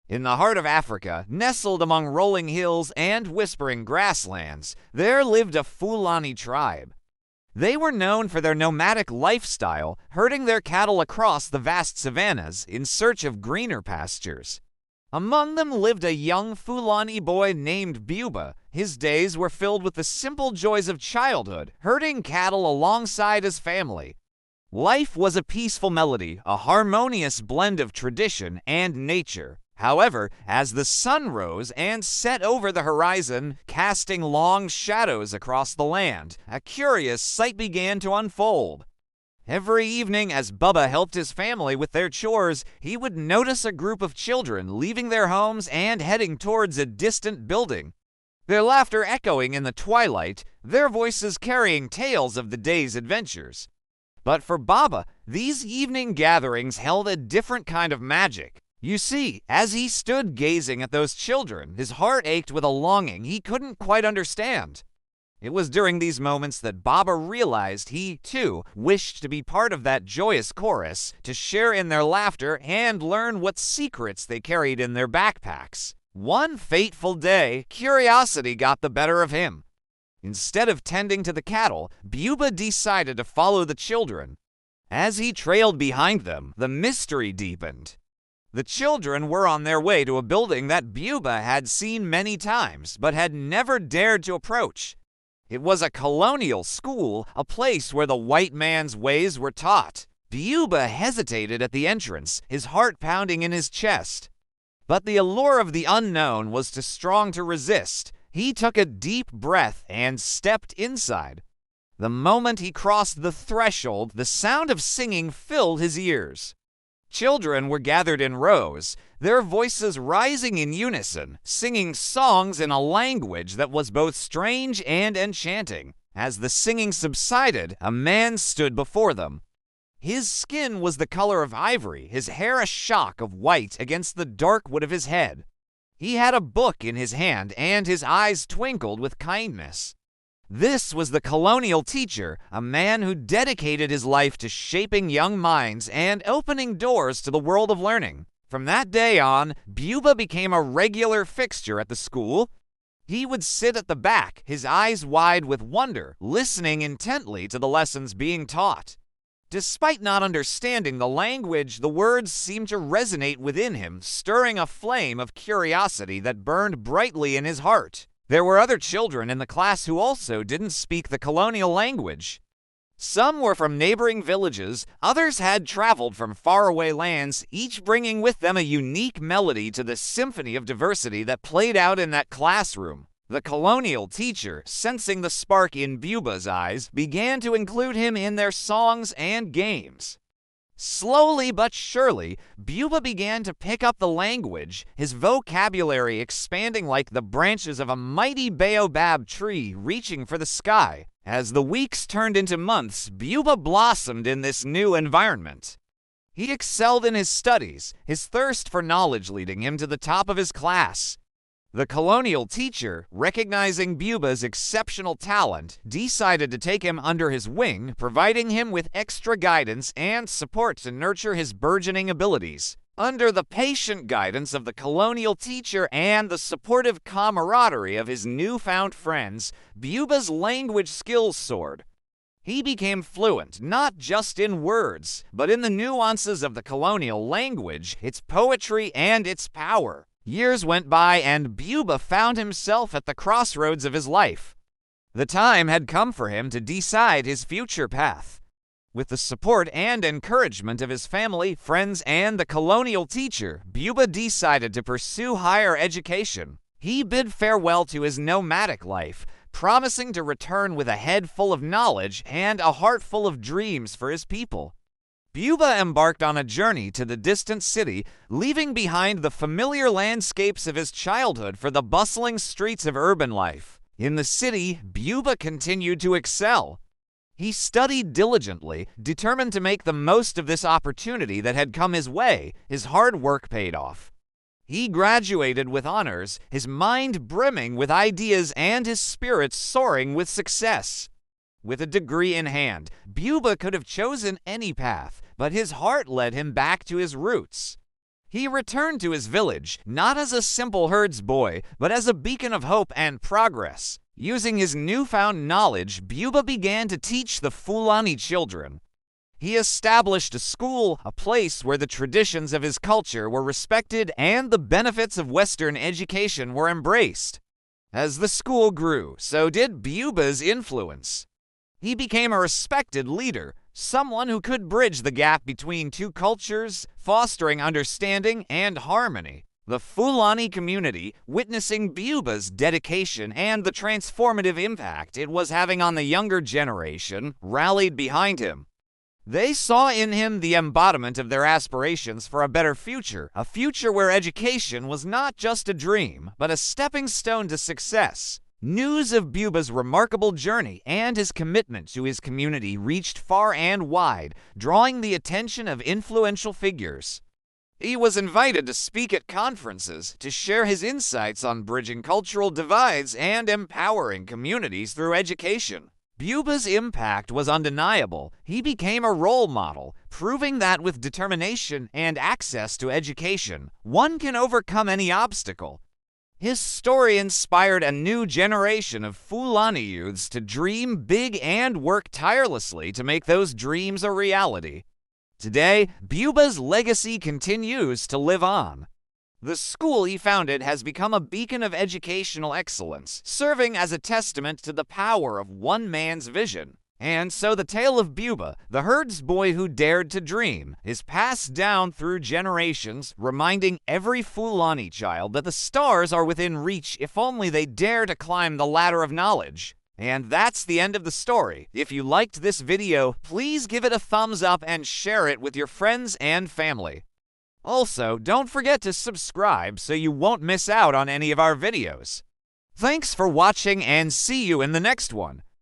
In the heart of Africa, nestled among rolling hills and whispering grasslands, there lived a Fulani tribe. They were known for their nomadic lifestyle, herding their cattle across the vast savannas in search of greener pastures. Among them lived a young Fulani boy named Buba. His days were filled with the simple joys of childhood, herding cattle alongside his family. Life was a peaceful melody, a harmonious blend of tradition and nature. However, as the sun rose and set over the horizon, casting long shadows across the land, a curious sight began to unfold. Every evening, as Bubba helped his family with their chores, he would notice a group of children leaving their homes and heading towards a distant building. Their laughter echoing in the twilight, their voices carrying tales of the day's adventures. But for Baba, these evening gatherings held a different kind of magic. You see, as he stood gazing at those children, his heart ached with a longing he couldn't quite understand. It was during these moments that Baba realized he, too, wished to be part of that joyous chorus, to share in their laughter and learn what secrets they carried in their backpacks. One fateful day, curiosity got the better of him. Instead of tending to the cattle, Buba decided to follow the children. As he trailed behind them, the mystery deepened. The children were on their way to a building that Buba had seen many times, but had never dared to approach. It was a colonial school, a place where the white man's ways were taught. Buba hesitated at the entrance, his heart pounding in his chest. But the allure of the unknown was too strong to resist. He took a deep breath and stepped inside. The moment he crossed the threshold, the sound of singing filled his ears. Children were gathered in rows, their voices rising in unison, singing songs in a language that was both strange and enchanting. As the singing subsided, a man stood before them. His skin was the color of ivory, his hair a shock of white against the dark wood of his head. He had a book in his hand, and his eyes twinkled with kindness. This was the colonial teacher, a man who dedicated his life to shaping young minds and opening doors to the world of learning. From that day on, Buba became a regular fixture at the school. He would sit at the back, his eyes wide with wonder, listening intently to the lessons being taught. Despite not understanding the language, the words seemed to resonate within him, stirring a flame of curiosity that burned brightly in his heart. There were other children in the class who also didn't speak the colonial language. Some were from neighboring villages, others had traveled from faraway lands, each bringing with them a unique melody to the symphony of diversity that played out in that classroom. The colonial teacher, sensing the spark in Buba's eyes, began to include him in their songs and games. Slowly but surely, Buba began to pick up the language, his vocabulary expanding like the branches of a mighty baobab tree reaching for the sky. As the weeks turned into months, Buba blossomed in this new environment. He excelled in his studies, his thirst for knowledge leading him to the top of his class. The colonial teacher, recognizing Buba's exceptional talent, decided to take him under his wing, providing him with extra guidance and support to nurture his burgeoning abilities. Under the patient guidance of the colonial teacher and the supportive camaraderie of his newfound friends, Buba's language skills soared. He became fluent, not just in words, but in the nuances of the colonial language, its poetry, and its power. Years went by, and Buba found himself at the crossroads of his life. The time had come for him to decide his future path. With the support and encouragement of his family, friends, and the colonial teacher, Buba decided to pursue higher education. He bid farewell to his nomadic life, promising to return with a head full of knowledge and a heart full of dreams for his people. Buba embarked on a journey to the distant city, leaving behind the familiar landscapes of his childhood for the bustling streets of urban life. In the city, Buba continued to excel. He studied diligently, determined to make the most of this opportunity that had come his way. His hard work paid off. He graduated with honors, his mind brimming with ideas and his spirits soaring with success. With a degree in hand, Buba could have chosen any path, but his heart led him back to his roots. He returned to his village not as a simple herdsboy, but as a beacon of hope and progress. Using his newfound knowledge, Buba began to teach the Fulani children. He established a school, a place where the traditions of his culture were respected and the benefits of Western education were embraced. As the school grew, so did Buba's influence. He became a respected leader, someone who could bridge the gap between two cultures, fostering understanding and harmony. The Fulani community, witnessing Buba's dedication and the transformative impact it was having on the younger generation, rallied behind him. They saw in him the embodiment of their aspirations for a better future, a future where education was not just a dream, but a stepping stone to success. News of Buba's remarkable journey and his commitment to his community reached far and wide, drawing the attention of influential figures. He was invited to speak at conferences to share his insights on bridging cultural divides and empowering communities through education. Buba's impact was undeniable. He became a role model, proving that with determination and access to education, one can overcome any obstacle. His story inspired a new generation of Fulani youths to dream big and work tirelessly to make those dreams a reality. Today, Buba's legacy continues to live on. The school he founded has become a beacon of educational excellence, serving as a testament to the power of one man's vision. And so the tale of Buba, the herdsboy who dared to dream, is passed down through generations, reminding every Fulani child that the stars are within reach if only they dare to climb the ladder of knowledge. And that's the end of the story. If you liked this video, please give it a thumbs up and share it with your friends and family. Also, don't forget to subscribe so you won't miss out on any of our videos. Thanks for watching and see you in the next one.